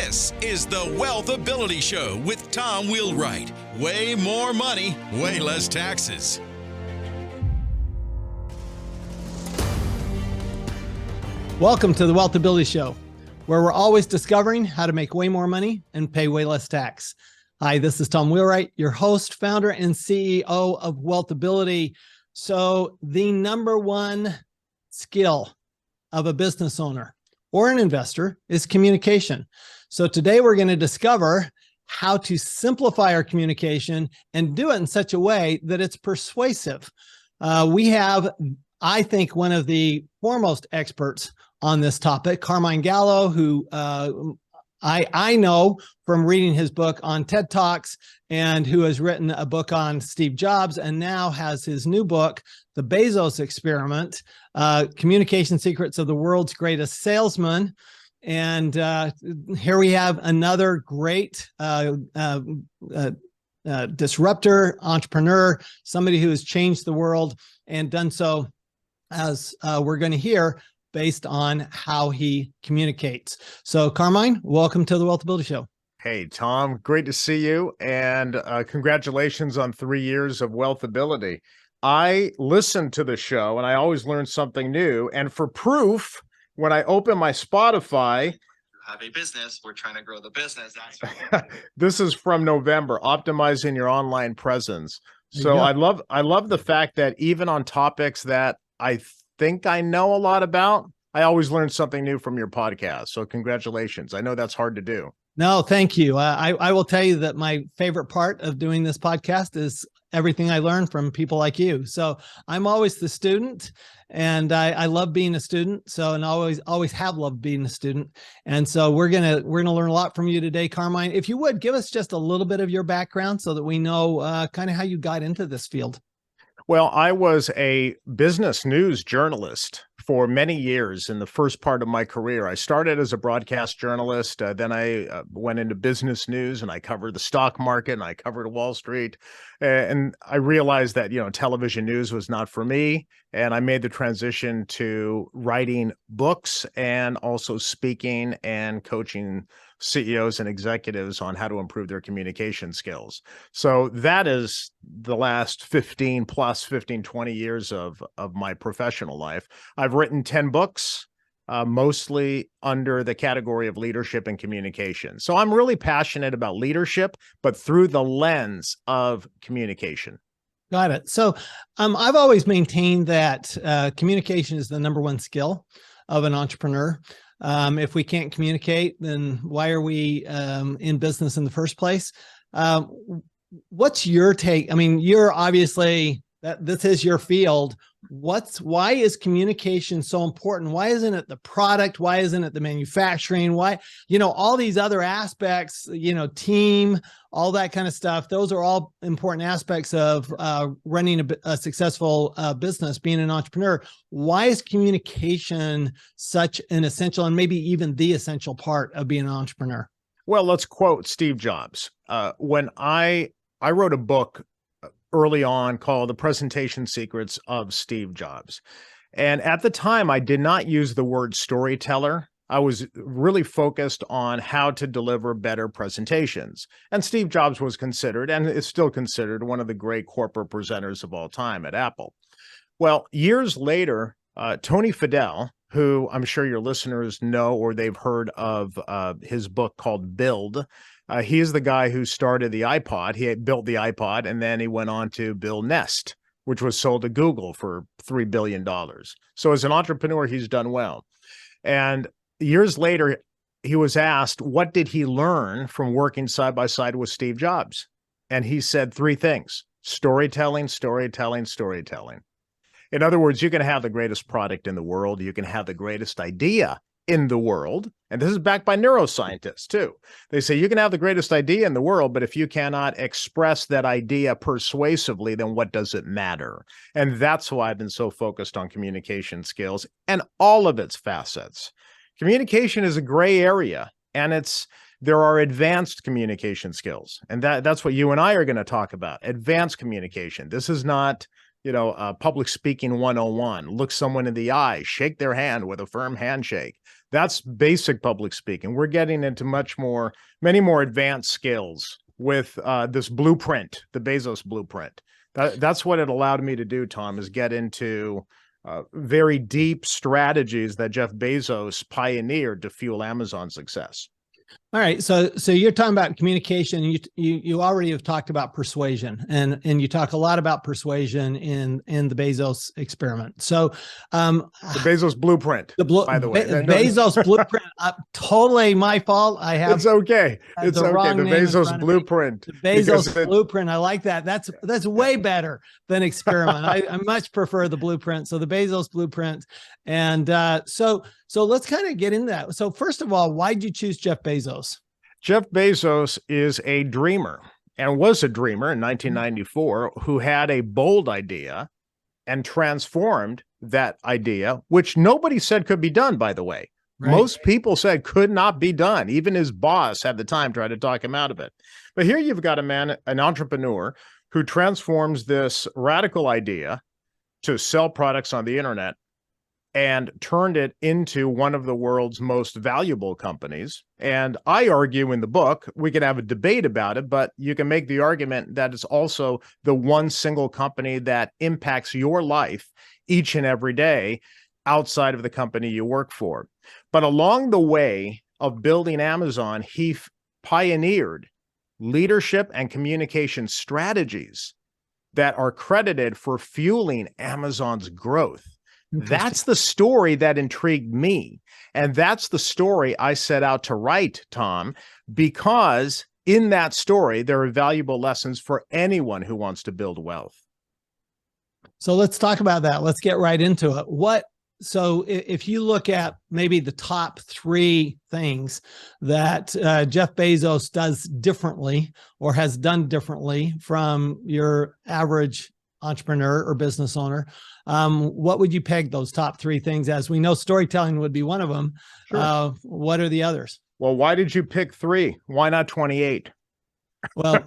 This is the WealthAbility Show with Tom Wheelwright. Way more money, way less taxes. Welcome to the WealthAbility Show, where we're always discovering how to make way more money and pay way less tax. Hi, this is Tom Wheelwright, your host, founder, and CEO of WealthAbility. So the number one skill of a business owner or an investor is communication. So today we're going to discover how to simplify our communication and do it in such a way that it's persuasive. We have, I think, one of the foremost experts on this topic, Carmine Gallo, who I know from reading his book on TED Talks, and who has written a book on Steve Jobs and now has his new book, The Bezos Experiment, Communication Secrets of the World's Greatest Salesman. And here we have another great disruptor, entrepreneur, somebody who has changed the world and done so, as we're going to hear, based on how he communicates. So Carmine, welcome to the WealthAbility Show. Hey, Tom, great to see you. And congratulations on 3 years of WealthAbility. I listen to the show and I always learn something new. And for proof, when I open my Spotify, have a business, we're trying to grow the business. This is from November, optimizing your online presence. So I love the fact that even on topics that I think I know a lot about, I always learn something new from your podcast. So congratulations. I know that's hard to do. No, thank you. I will tell you that my favorite part of doing this podcast is everything I learn from people like you. So I'm always the student, and I love being a student. So, and always have loved being a student. And so we're gonna learn a lot from you today, Carmine. If you would give us just a little bit of your background so that we know kind of how you got into this field. Well, I was a business news journalist for many years in the first part of my career. I started as a broadcast journalist. Then I went into business news and I covered the stock market and I covered Wall Street. And I realized that, television news was not for me. And I made the transition to writing books and also speaking and coaching CEOs and executives on how to improve their communication skills. So that is the last 15, 20 years of my professional life. I've written 10 books, mostly under the category of leadership and communication. So I'm really passionate about leadership, but through the lens of communication. Got it. So I've always maintained that communication is the number one skill of an entrepreneur. If we can't communicate, then why are we in business in the first place? What's your take? I mean, you're obviously, this is your field. Why is communication so important? Why isn't it the product? Why isn't it the manufacturing? Why, all these other aspects, team, all that kind of stuff. Those are all important aspects of running a successful business, being an entrepreneur. Why is communication such an essential and maybe even the essential part of being an entrepreneur? Well, let's quote Steve Jobs. When I wrote a book early on called The Presentation Secrets of Steve Jobs. And at the time, I did not use the word storyteller. I was really focused on how to deliver better presentations. And Steve Jobs was considered, and is still considered, one of the great corporate presenters of all time at Apple. Well, years later, Tony Fadell, who I'm sure your listeners know or they've heard of his book called Build. He is the guy who started the iPod. He had built the iPod, and then he went on to build Nest, which was sold to Google for $3 billion. So as an entrepreneur, he's done well. And years later, he was asked, what did he learn from working side by side with Steve Jobs? And he said 3 things: storytelling, storytelling, storytelling. In other words, you can have the greatest product in the world. You can have the greatest idea in the world. And this is backed by neuroscientists too. They say you can have the greatest idea in the world, but if you cannot express that idea persuasively, then what does it matter? And that's why I've been so focused on communication skills and all of its facets. Communication is a gray area, and there are advanced communication skills. And that's what you and I are going to talk about, advanced communication. This is not public speaking 101. Look someone in the eye, shake their hand with a firm handshake. That's basic public speaking. We're getting into many more advanced skills with this blueprint, the Bezos blueprint. That's what it allowed me to do, Tom, is get into very deep strategies that Jeff Bezos pioneered to fuel Amazon's success. All right. So you're talking about communication. You already have talked about persuasion, and you talk a lot about persuasion in the Bezos experiment. So the Bezos blueprint, by the way. Bezos blueprint, totally my fault. I have it's okay. It's the okay. The Bezos blueprint. The Bezos blueprint. I like that. That's way better than experiment. I much prefer the blueprint. So the Bezos blueprint. And so let's kind of get into that. So first of all, why'd you choose Jeff Bezos? Jeff Bezos is a dreamer, and was a dreamer in 1994, who had a bold idea and transformed that idea, which nobody said could be done, by the way. Right. Most people said could not be done. Even his boss at the time tried to talk him out of it. But here you've got a man, an entrepreneur, who transforms this radical idea to sell products on the internet and turned it into one of the world's most valuable companies. And I argue in the book, we can have a debate about it, but you can make the argument that it's also the one single company that impacts your life each and every day outside of the company you work for. But along the way of building Amazon, he pioneered leadership and communication strategies that are credited for fueling Amazon's growth. That's the story that intrigued me. And that's the story I set out to write, Tom, because in that story, there are valuable lessons for anyone who wants to build wealth. So let's talk about that. Let's get right into it. So if you look at maybe the top three things that Jeff Bezos does differently or has done differently from your average entrepreneur or business owner, what would you peg those top three things as? We know storytelling would be one of them. Sure. What are the others? Well, why did you pick 3? Why not 28? Well,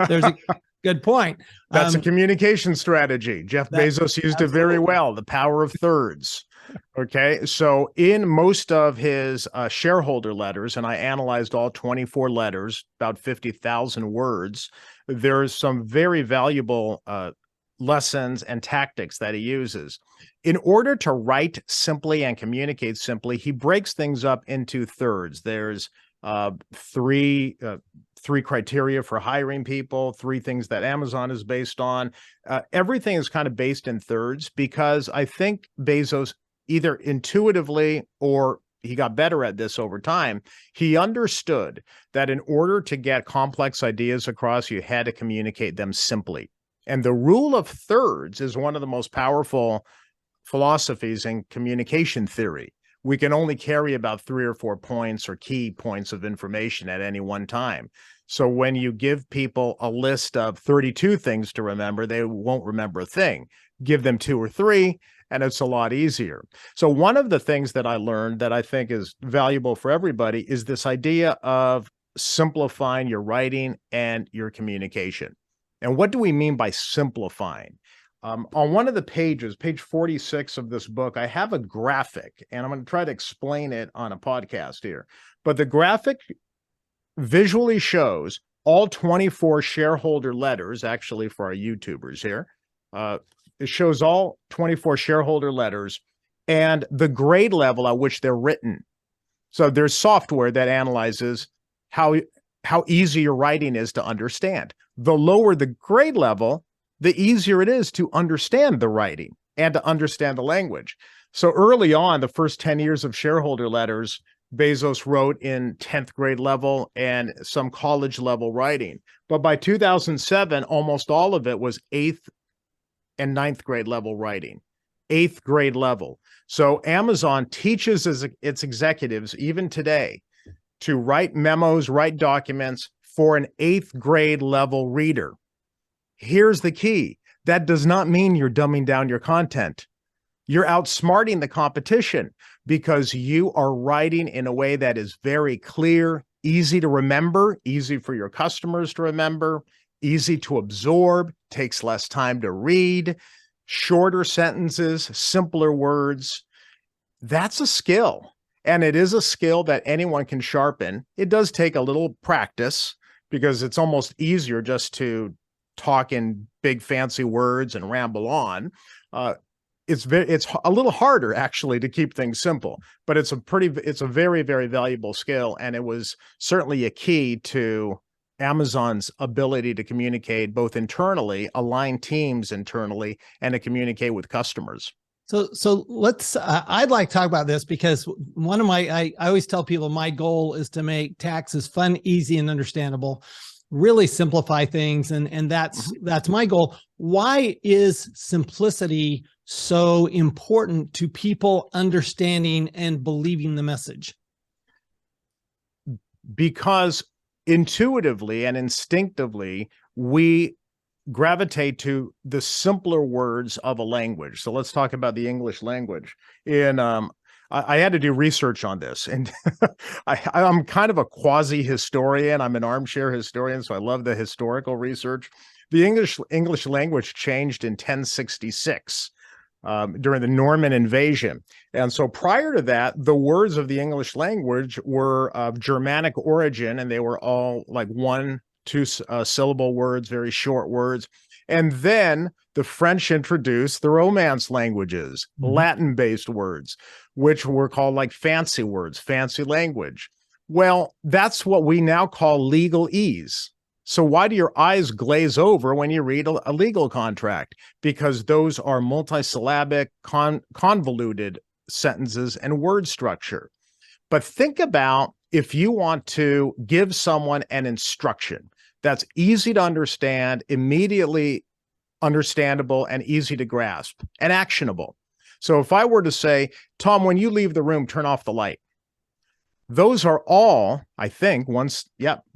there's a good point. That's a communication strategy. Jeff Bezos used it very well, the power of thirds. Okay, so in most of his shareholder letters, and I analyzed all 24 letters, about 50,000 words, there's some very valuable lessons and tactics that he uses. In order to write simply and communicate simply, he breaks things up into thirds. There's three criteria for hiring people, 3 things that Amazon is based on. Everything is kind of based in thirds because I think Bezos, either intuitively or he got better at this over time, he understood that in order to get complex ideas across, you had to communicate them simply. And the rule of thirds is one of the most powerful philosophies in communication theory. We can only carry about 3 or 4 points or key points of information at any one time. So when you give people a list of 32 things to remember, they won't remember a thing. Give them 2 or 3, and it's a lot easier. So one of the things that I learned that I think is valuable for everybody is this idea of simplifying your writing and your communication. And what do we mean by simplifying? On one of the pages, page 46 of this book, I have a graphic, and I'm going to try to explain it on a podcast here. But the graphic visually shows all 24 shareholder letters, actually for our YouTubers here. It shows all 24 shareholder letters and the grade level at which they're written. So there's software that analyzes how easy your writing is to understand. The lower the grade level, the easier it is to understand the writing and to understand the language. So early on, the first 10 years of shareholder letters, Bezos wrote in 10th grade level and some college level writing. But by 2007, almost all of it was 8th and 9th grade level writing, 8th grade level. So Amazon teaches its executives, even today, to write memos, write documents for an 8th grade level reader. Here's the key. That does not mean you're dumbing down your content. You're outsmarting the competition because you are writing in a way that is very clear, easy to remember, easy for your customers to remember, easy to absorb, takes less time to read, shorter sentences, simpler words. That's a skill. And it is a skill that anyone can sharpen. It does take a little practice because it's almost easier just to talk in big fancy words and ramble on. It's a little harder actually to keep things simple, but it's a very, very valuable skill. And it was certainly a key to Amazon's ability to communicate both internally, align teams internally, and to communicate with customers. So let's, I'd like to talk about this because one of I always tell people my goal is to make taxes fun, easy, and understandable, really simplify things. And that's my goal. Why is simplicity so important to people understanding and believing the message? Because intuitively and instinctively, we gravitate to the simpler words of a language. So let's talk about the English language. I had to do research on this, and I'm kind of a quasi-historian. I'm an armchair historian, so I love the historical research. The English language changed in 1066 during the Norman invasion. And so prior to that, the words of the English language were of Germanic origin, and they were all like 1-2 syllable words, very short words. And then the French introduced the Romance languages, Latin-based words, which were called like fancy words, fancy language. Well, that's what we now call legalese. So why do your eyes glaze over when you read a legal contract? Because those are multisyllabic, convoluted sentences and word structure. But think about if you want to give someone an instruction that's easy to understand, immediately understandable, and easy to grasp, and actionable. So if I were to say, Tom, when you leave the room, turn off the light. Those are all, I think,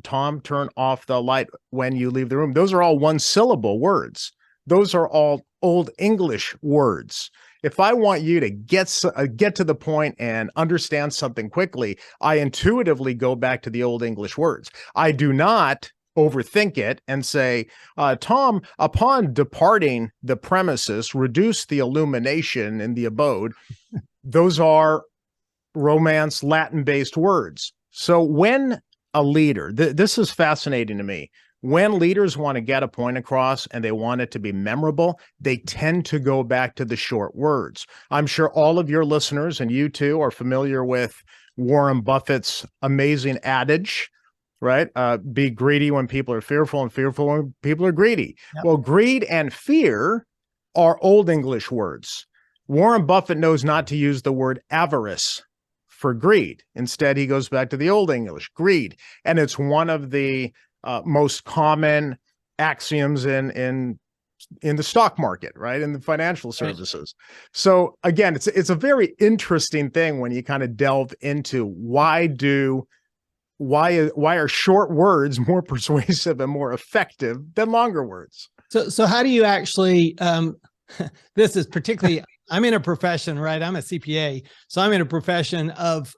Tom, turn off the light when you leave the room. Those are all one-syllable words. Those are all Old English words. If I want you to get to the point and understand something quickly, I intuitively go back to the Old English words. I do not overthink it and say, Tom, upon departing the premises, reduce the illumination in the abode. Those are Romance Latin-based words. So when a leader, this is fascinating to me, when leaders want to get a point across and they want it to be memorable, they tend to go back to the short words. I'm sure all of your listeners and you too are familiar with Warren Buffett's amazing adage, right? Be greedy when people are fearful and fearful when people are greedy. Yep. Well, greed and fear are Old English words. Warren Buffett knows not to use the word avarice for greed. Instead, he goes back to the Old English, greed. And it's one of the most common axioms in the stock market, right? In the financial services. Right. So again, it's a very interesting thing when you kind of delve into why are short words more persuasive and more effective than longer words? So how do you actually, this is particularly, I'm in a profession, right? I'm a CPA. So I'm in a profession of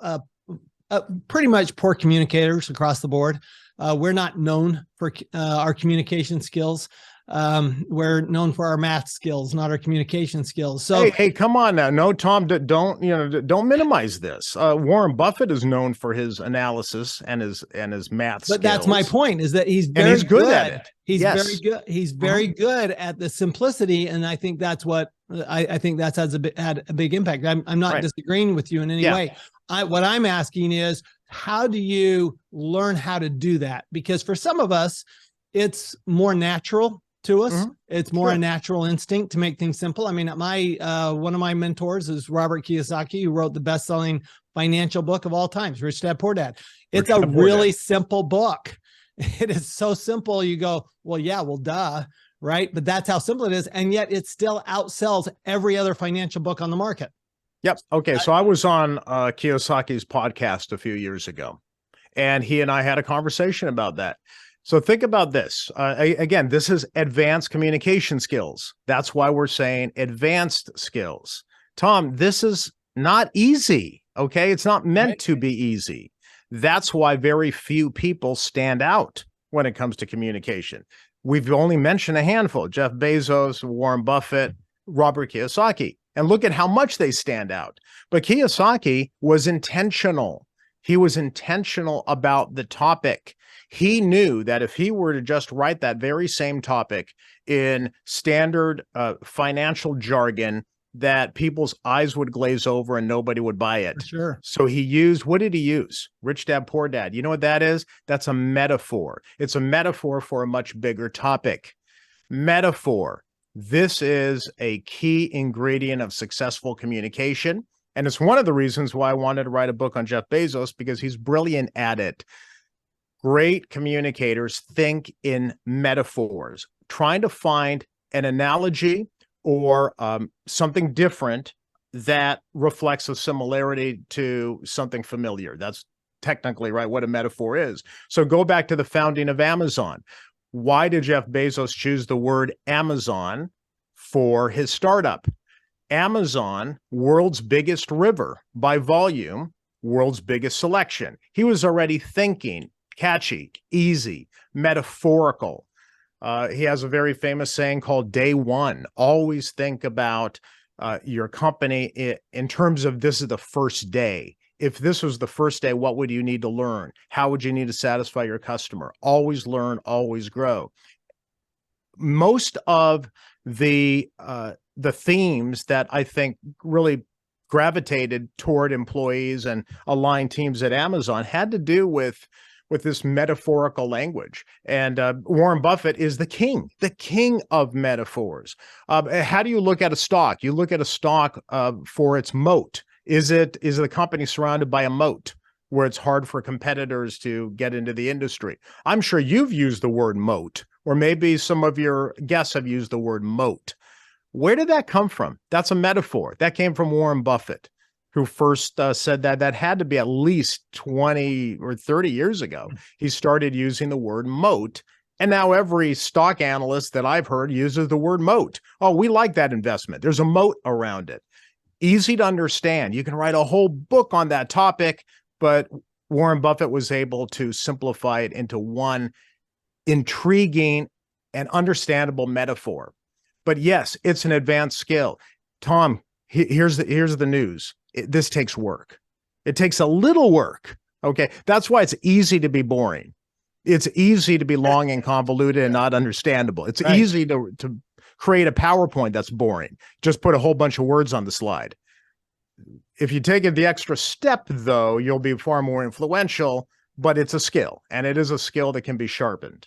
pretty much poor communicators across the board. We're not known for our communication skills. We're known for our math skills, not our communication skills. So hey, come on now. No, Tom, don't minimize this. Warren Buffett is known for his analysis and his math skills. But that's my point, is that he's good at it. He's very good. He's very good at the simplicity. And I think that's what I think that's had a big impact. I'm not disagreeing with you in any way. What I'm asking is, how do you learn how to do that? Because for some of us, it's more natural to us. It's more a natural instinct to make things simple. I mean, one of my mentors is Robert Kiyosaki, who wrote the best-selling financial book of all times, Rich Dad, Poor Dad. It's a really simple book. It is so simple. You go, well, duh, right? But that's how simple it is. And yet it still outsells every other financial book on the market. Yep. Okay. So I was on Kiyosaki's podcast a few years ago, and he and I had a conversation about that. So think about this. Again, this is advanced communication skills. That's why we're saying advanced skills. Tom, this is not easy. Okay. It's not meant to be easy. That's why very few people stand out when it comes to communication. We've only mentioned a handful: Jeff Bezos, Warren Buffett, Robert Kiyosaki. And look at how much they stand out. But Kiyosaki was intentional. He was intentional about the topic. He knew that if he were to just write that very same topic in standard financial jargon, that people's eyes would glaze over and nobody would buy it. For sure. So he used, what did he use? Rich Dad, Poor Dad. You know what that is? That's a metaphor. It's a metaphor for a much bigger topic. Metaphor. This is a key ingredient of successful communication. And it's one of the reasons why I wanted to write a book on Jeff Bezos, because he's brilliant at it. Great communicators think in metaphors, trying to find an analogy or something different that reflects a similarity to something familiar. That's technically right what a metaphor is. So go back to the founding of Amazon. Why did Jeff Bezos choose the word Amazon for his startup? Amazon, world's biggest river by volume, world's biggest selection. He was already thinking catchy, easy, metaphorical. He has a very famous saying called day one. Always think about your company in terms of this is the first day. If this was the first day, what would you need to learn? How would you need to satisfy your customer? Always learn, always grow. Most of the themes that I think really gravitated toward employees and aligned teams at Amazon had to do with this metaphorical language. And Warren Buffett is the king of metaphors. How do you look at a stock? You look at a stock for its moat. Is the company surrounded by a moat where it's hard for competitors to get into the industry? I'm sure you've used the word moat, or maybe some of your guests have used the word moat. Where did that come from? That's a metaphor. That came from Warren Buffett, who first said that had to be at least 20 or 30 years ago. He started using the word moat. And now every stock analyst that I've heard uses the word moat. Oh, we like that investment. There's a moat around it. Easy to understand. You can write a whole book on that topic, but Warren Buffett was able to simplify it into one intriguing and understandable metaphor. But yes, it's an advanced skill. Tom, here's the news. This takes work. It takes a little work. Okay. That's why it's easy to be boring. It's easy to be long and convoluted and not understandable. It's right. Easy to create a PowerPoint that's boring. Just put a whole bunch of words on the slide. If you take it the extra step, though, you'll be far more influential, but it's a skill, and it is a skill that can be sharpened.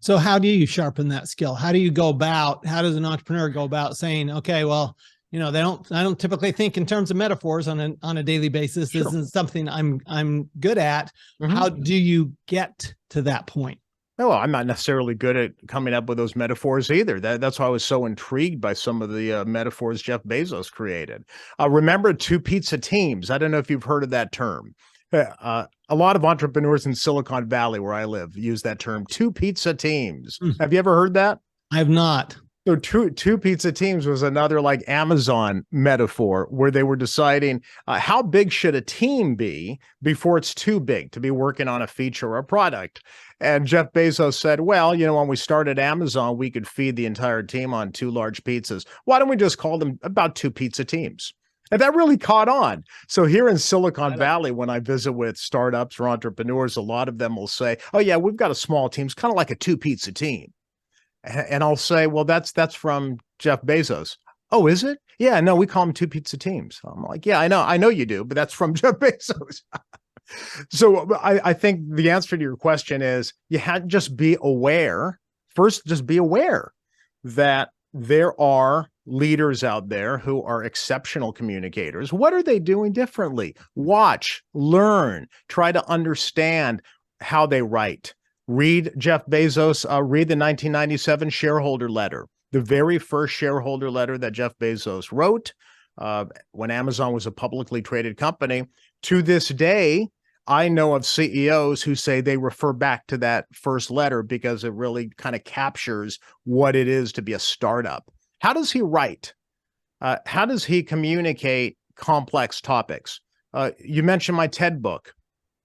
So how do you sharpen that skill? How does an entrepreneur go about saying, okay, well, I don't typically think in terms of metaphors on a daily basis. Sure. This isn't something I'm good at. Mm-hmm. How do you get to that point? Well, I'm not necessarily good at coming up with those metaphors either. That's why I was so intrigued by some of the metaphors Jeff Bezos created. Remember two pizza teams. I don't know if you've heard of that term. A lot of entrepreneurs in Silicon Valley, where I live, use that term, two pizza teams. Have you ever heard that? I have not. So two pizza teams was another like Amazon metaphor where they were deciding how big should a team be before it's too big to be working on a feature or a product. And Jeff Bezos said, well, when we started Amazon, we could feed the entire team on 2 large pizzas. Why don't we just call them about 2 pizza teams? And that really caught on. So here in Silicon Valley, when I visit with startups or entrepreneurs, a lot of them will say, oh yeah, we've got a small team. It's kind of like a 2 pizza team. And I'll say, well, that's from Jeff Bezos. Oh, is it? Yeah, no, we call them 2 pizza teams. I'm like, yeah, I know you do, but that's from Jeff Bezos. So I think the answer to your question is you had to just be aware. First, just be aware that there are leaders out there who are exceptional communicators. What are they doing differently? Watch, learn, try to understand how they write. Read Jeff Bezos, read the 1997 shareholder letter, the very first shareholder letter that Jeff Bezos wrote when Amazon was a publicly traded company. To this day, I know of CEOs who say they refer back to that first letter because it really kind of captures what it is to be a startup. How does he write? How does he communicate complex topics? You mentioned my TED book.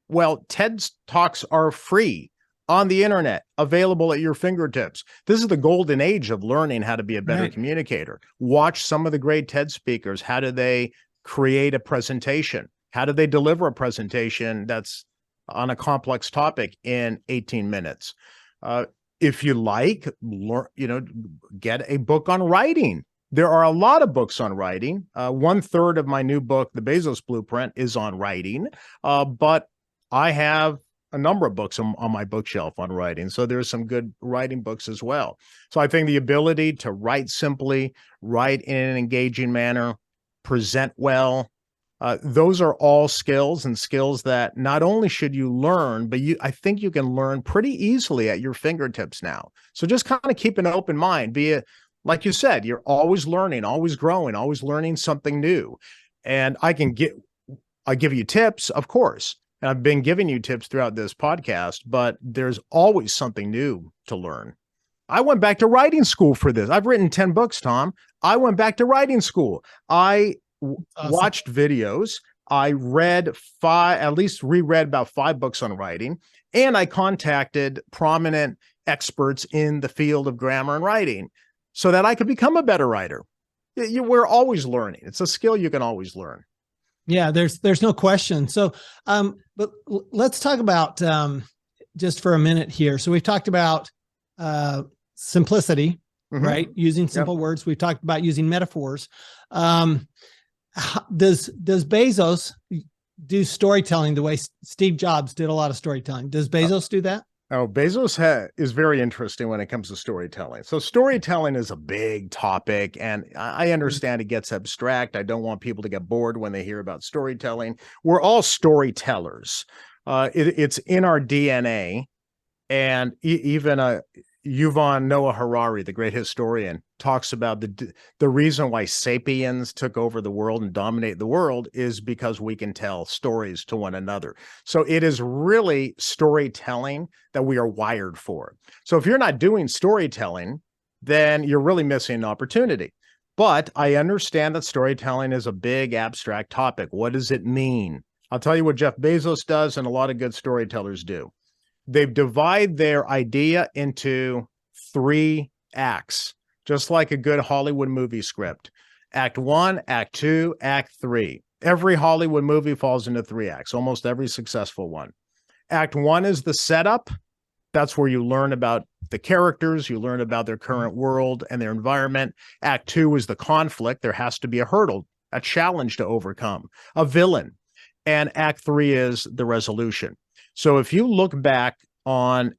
Well, TED Talks are free on the internet, available at your fingertips. This is the golden age of learning how to be a better Right. communicator. Watch some of the great TED speakers. How do they create a presentation? How do they deliver a presentation that's on a complex topic in 18 minutes? If you like, learn, get a book on writing. There are a lot of books on writing. 1/3 of my new book, The Bezos Blueprint, is on writing. But I have a number of books on my bookshelf on writing. So there's some good writing books as well. So I think the ability to write simply, write in an engaging manner, present well, those are all skills that not only should you learn, but I think you can learn pretty easily at your fingertips now. So just kind of keep an open mind. Like you said, you're always learning, always growing, always learning something new. And I give you tips, of course. And I've been giving you tips throughout this podcast, but there's always something new to learn. I went back to writing school for this. I've written 10 books, Tom. I went back to writing school. I watched videos. I read at least reread about 5 books on writing, and I contacted prominent experts in the field of grammar and writing so that I could become a better writer. We're always learning. It's a skill you can always learn. Yeah, there's no question. So, but let's talk about just for a minute here. So we've talked about simplicity, right? Using simple words. We've talked about using metaphors. Does Bezos do storytelling the way Steve Jobs did a lot of storytelling? Does Bezos do that? Oh, Bezos is very interesting when it comes to storytelling. So storytelling is a big topic, and I understand it gets abstract. I don't want people to get bored when they hear about storytelling. We're all storytellers. It's in our DNA, and even Yuval Noah Harari, the great historian, talks about the reason why sapiens took over the world and dominate the world is because we can tell stories to one another. So it is really storytelling that we are wired for. So if you're not doing storytelling, then you're really missing an opportunity. But I understand that storytelling is a big abstract topic. What does it mean? I'll tell you what Jeff Bezos does and a lot of good storytellers do. They divide their idea into 3 acts, just like a good Hollywood movie script. Act 1, Act 2, Act 3. Every Hollywood movie falls into 3 acts, almost every successful one. Act 1 is the setup. That's where you learn about the characters, you learn about their current world and their environment. Act 2 is the conflict. There has to be a hurdle, a challenge to overcome, a villain. And Act 3 is the resolution. So if you look back on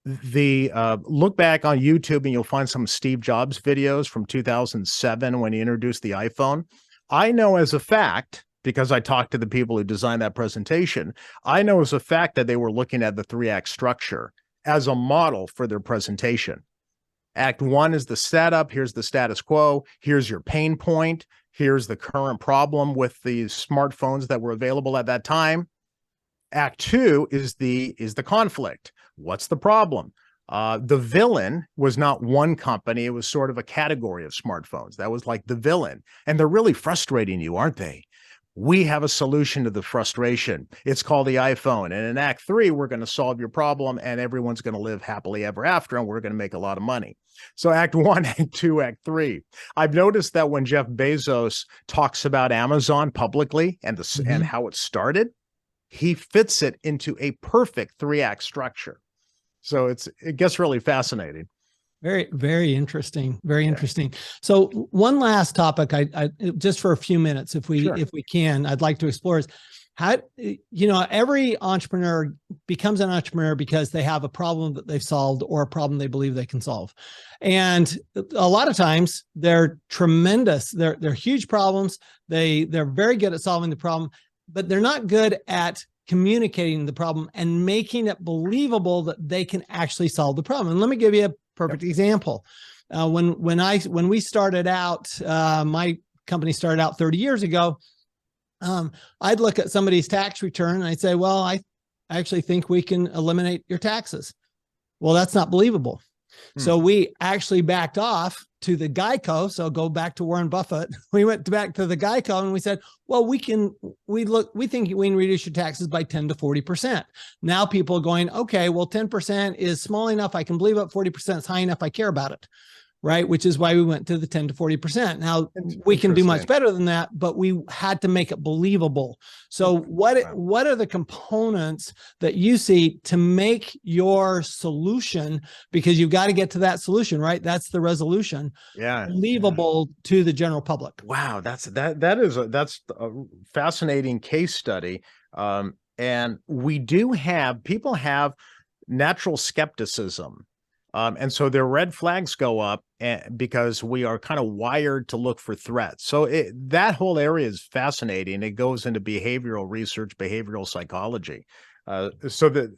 YouTube and you'll find some Steve Jobs videos from 2007 when he introduced the iPhone. I know as a fact, because I talked to the people who designed that presentation, I know as a fact that they were looking at the 3-act structure as a model for their presentation. Act 1 is the setup. Here's the status quo. Here's your pain point. Here's the current problem with the smartphones that were available at that time. Act 2 is the conflict. What's the problem? The villain was not one company. It was sort of a category of smartphones. That was like the villain. And they're really frustrating you, aren't they? We have a solution to the frustration. It's called the iPhone. And in Act 3, we're going to solve your problem and everyone's going to live happily ever after and we're going to make a lot of money. So Act 1, Act 2, Act 3. I've noticed that when Jeff Bezos talks about Amazon publicly and and how it started, he fits it into a perfect 3-act structure. So it gets really fascinating. Very, very interesting. Very interesting. So one last topic, I just for a few minutes, if we can, I'd like to explore is how, every entrepreneur becomes an entrepreneur because they have a problem that they've solved or a problem they believe they can solve. And a lot of times they're tremendous. They're huge problems. They're very good at solving the problem, but they're not good at communicating the problem and making it believable that they can actually solve the problem. And let me give you a perfect example. When we started out, my company started out 30 years ago. I'd look at somebody's tax return and I'd say, well, I actually think we can eliminate your taxes. Well, that's not believable. So we actually backed off to the Geico. So go back to Warren Buffett. We went back to the Geico and we said, well, we think we can reduce your taxes by 10 to 40%. Now people are going, okay, well, 10% is small enough. I can believe it. 40% is high enough. I care about it. Right. Which is why we went to the 10 to 40%. Now we can do much better than that, but we had to make it believable. So what are the components that you see to make your solution, because you've got to get to that solution, right? That's the resolution. Believable to the general public. Wow. That's a fascinating case study. And people have natural skepticism. And so their red flags go up because we are kind of wired to look for threats. So that whole area is fascinating. It goes into behavioral research, behavioral psychology. So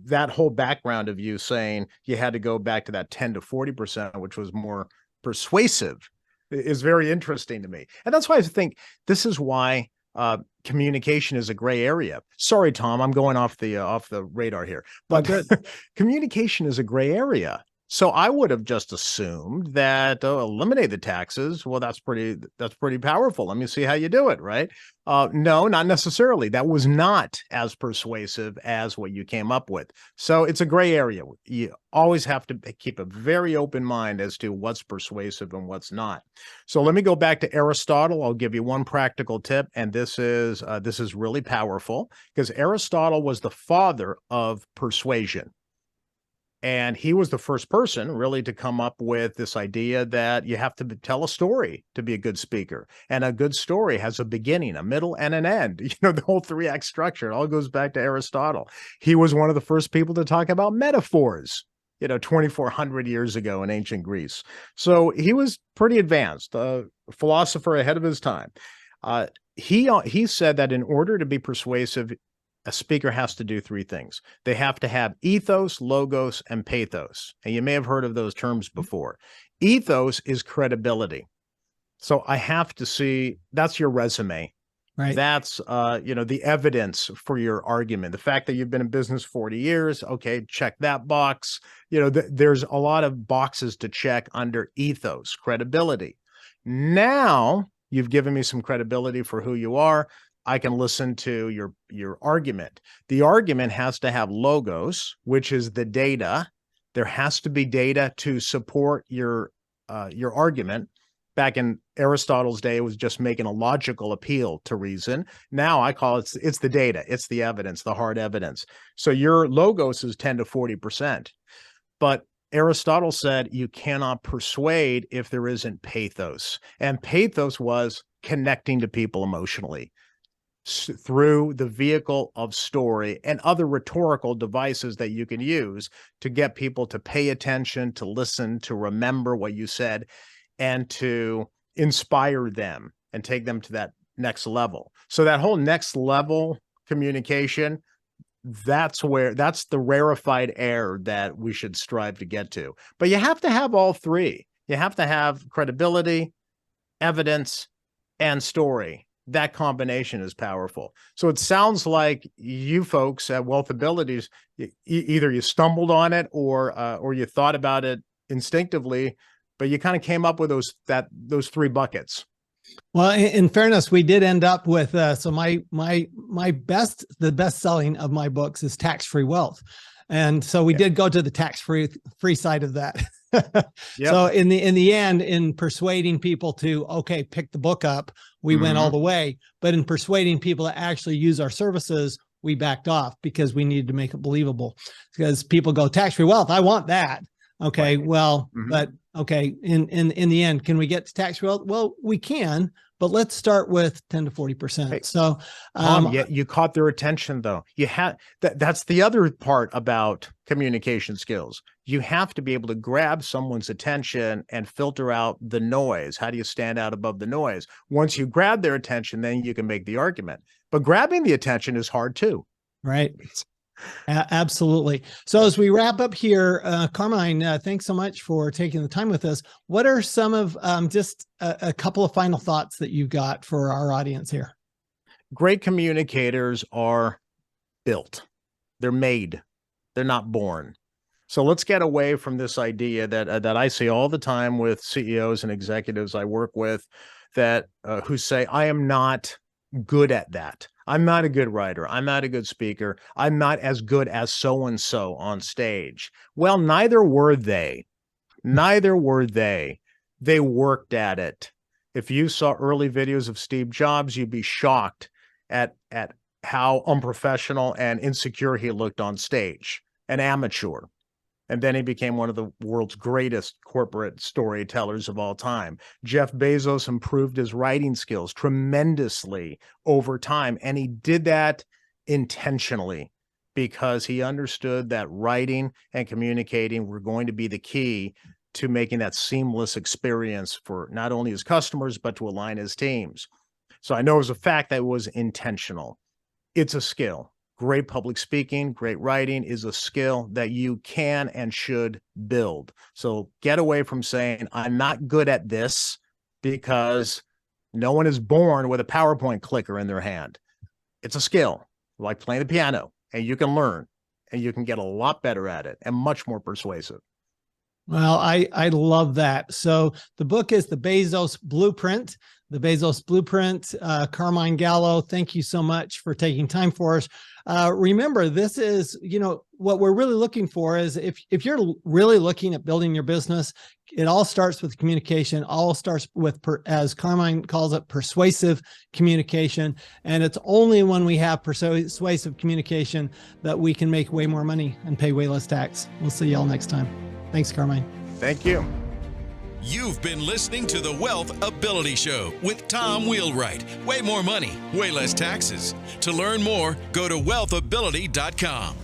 that whole background of you saying you had to go back to that 10 to 40%, which was more persuasive, is very interesting to me. And that's why I think this is why communication is a gray area. Sorry, Tom, I'm going off the radar here, but communication is a gray area. So I would have just assumed that eliminate the taxes. Well, that's pretty powerful. Let me see how you do it, right? No, not necessarily. That was not as persuasive as what you came up with. So it's a gray area. You always have to keep a very open mind as to what's persuasive and what's not. So let me go back to Aristotle. I'll give you one practical tip, and this is really powerful because Aristotle was the father of persuasion. And he was the first person really to come up with this idea that you have to tell a story to be a good speaker. And a good story has a beginning, a middle, and an end. The whole 3-act structure, it all goes back to Aristotle. He was one of the first people to talk about metaphors, 2,400 years ago in ancient Greece. So he was pretty advanced, a philosopher ahead of his time. He said that in order to be persuasive, a speaker has to do 3 things. They have to have ethos, logos, and pathos. And you may have heard of those terms before. Ethos is credibility. So I have to see, that's your resume. Right. That's, the evidence for your argument. The fact that you've been in business 40 years. Okay, check that box. There's a lot of boxes to check under ethos, credibility. Now you've given me some credibility for who you are. I can listen to your argument. The argument has to have logos, which is the data. There has to be data to support your argument. Back in Aristotle's day, it was just making a logical appeal to reason. Now I call it's the data, it's the evidence, the hard evidence. So your logos is 10 to 40%. But Aristotle said you cannot persuade if there isn't pathos. And pathos was connecting to people emotionally through the vehicle of story and other rhetorical devices that you can use to get people to pay attention, to listen, to remember what you said, and to inspire them and take them to that next level. So that whole next level communication, that's the rarefied air that we should strive to get to. But you have to have all 3. You have to have credibility, evidence, and story. That combination is powerful. So it sounds like you folks at WealthAbility, either you stumbled on it or you thought about it instinctively, but you kind of came up with those 3 buckets. Well, in fairness, we did end up with so the best selling of my books is Tax-Free Wealth, and so we did go to the tax-free side of that. Yep. So in the end, in persuading people to pick the book up, we went all the way. But in persuading people to actually use our services, we backed off because we needed to make it believable. Because people go, tax-free wealth, I want that. Okay, right. Well, but in the end, can we get to tax-free wealth? Well, we can, but let's start with 10 to 40%. Hey, so you caught their attention though. You had that's the other part about communication skills. You have to be able to grab someone's attention and filter out the noise. How do you stand out above the noise? Once you grab their attention, then you can make the argument. But grabbing the attention is hard too. Right. Absolutely. So as we wrap up here, Carmine, thanks so much for taking the time with us. What are some of just a couple of final thoughts that you've got for our audience here? Great communicators are built. They're made. They're not born. So let's get away from this idea that I see all the time with CEOs and executives I work with that who say, I am not good at that. I'm not a good writer. I'm not a good speaker. I'm not as good as so-and-so on stage. Well, neither were they. Neither were they. They worked at it. If you saw early videos of Steve Jobs, you'd be shocked at how unprofessional and insecure he looked on stage, an amateur. And then he became one of the world's greatest corporate storytellers of all time. Jeff Bezos improved his writing skills tremendously over time. And he did that intentionally because he understood that writing and communicating were going to be the key to making that seamless experience for not only his customers, but to align his teams. So I know as a fact that it was intentional. It's a skill. Great public speaking, great writing is a skill that you can and should build. So get away from saying, I'm not good at this, because no one is born with a PowerPoint clicker in their hand. It's a skill, like playing the piano, and you can learn, and you can get a lot better at it and much more persuasive. Well, I love that. So the book is The Bezos Blueprint. The Bezos Blueprint. Carmine, Gallo, thank you so much for taking time for us. Remember, this is, what we're really looking for is if you're really looking at building your business, it all starts with communication. All starts with, as Carmine calls it, persuasive communication. And it's only when we have persuasive communication that we can make way more money and pay way less tax. We'll see y'all next time. Thanks, Carmine. Thank you. You've been listening to the WealthAbility Show with Tom Wheelwright. Way more money, way less taxes. To learn more, go to WealthAbility.com.